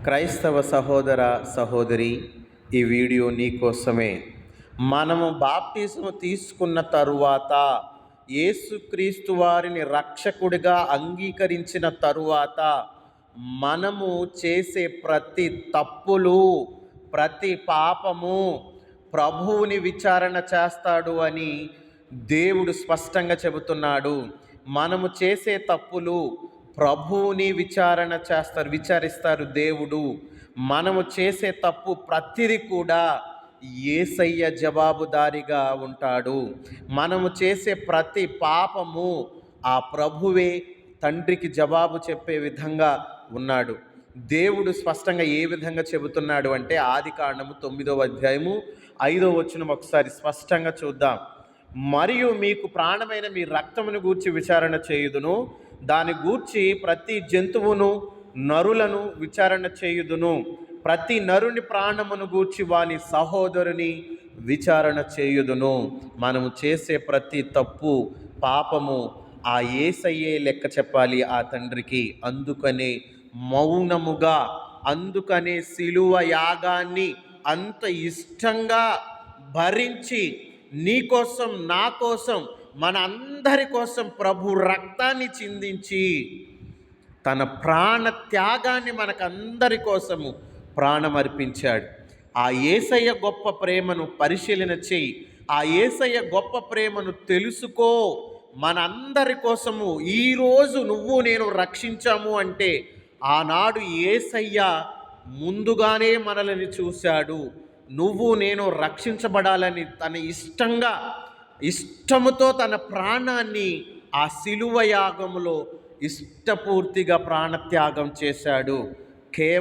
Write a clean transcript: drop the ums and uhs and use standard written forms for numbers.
క్రైస్తవ సహోదర సహోదరి, ఈ వీడియో నీకోసమే. మనము బాప్టిజం తీసుకున్న తరువాత, యేసుక్రీస్తు వారిని రక్షకుడిగా అంగీకరించిన తరువాత, మనము చేసే ప్రతి తప్పులు, ప్రతి పాపము ప్రభువుని విచారణ చేస్తాడు అని దేవుడు స్పష్టంగా చెబుతున్నాడు. మనము చేసే తప్పులు ప్రభువుని విచారిస్తారు దేవుడు. మనము చేసే తప్పు ప్రతిదీ కూడా యేసయ్య జవాబుదారీగా ఉంటాడు. మనము చేసే ప్రతి పాపము ఆ ప్రభువే తండ్రికి జవాబు చెప్పే విధంగా ఉన్నాడు. దేవుడు స్పష్టంగా ఏ విధంగా చెబుతున్నాడు అంటే, ఆదికాండము 9వ అధ్యాయము 5వ వచనం ఒకసారి స్పష్టంగా చూద్దాం. మరియు మీకు ప్రాణమైన మీ రక్తమును గూర్చి విచారణ చేయుదును, దాని గూర్చి ప్రతి జంతువును నరులను విచారణ చేయుదును, ప్రతి నరుని ప్రాణమును గూర్చి వాని సహోదరుని విచారణ చేయుదును. మనము చేసే ప్రతి తప్పు పాపము ఆ యేసయ్యే లెక్క చెప్పాలి ఆ తండ్రికి. అందుకనే మౌనముగా, అందుకనే సిలువ యాగాన్ని అంత ఇష్టంగా భరించి, నీ కోసం నా కోసం మన అందరి కోసం ప్రభు రక్తాన్ని చిందించి తన ప్రాణ త్యాగాన్ని మనకందరి కోసము ప్రాణం అర్పించాడు. ఆ యేసయ్య గొప్ప ప్రేమను పరిశీలన చేయి. ఆ యేసయ్య గొప్ప ప్రేమను తెలుసుకో. మనందరి కోసము ఈరోజు నువ్వు నేను రక్షించాము అంటే, ఆనాడు యేసయ్య ముందుగానే మనల్ని చూశాడు. నువ్వు నేను రక్షించబడాలని తన ఇష్టముతో తన ప్రాణాన్ని ఆ సిలువ యాగములో ఇష్టపూర్తిగా ప్రాణత్యాగం చేశాడు.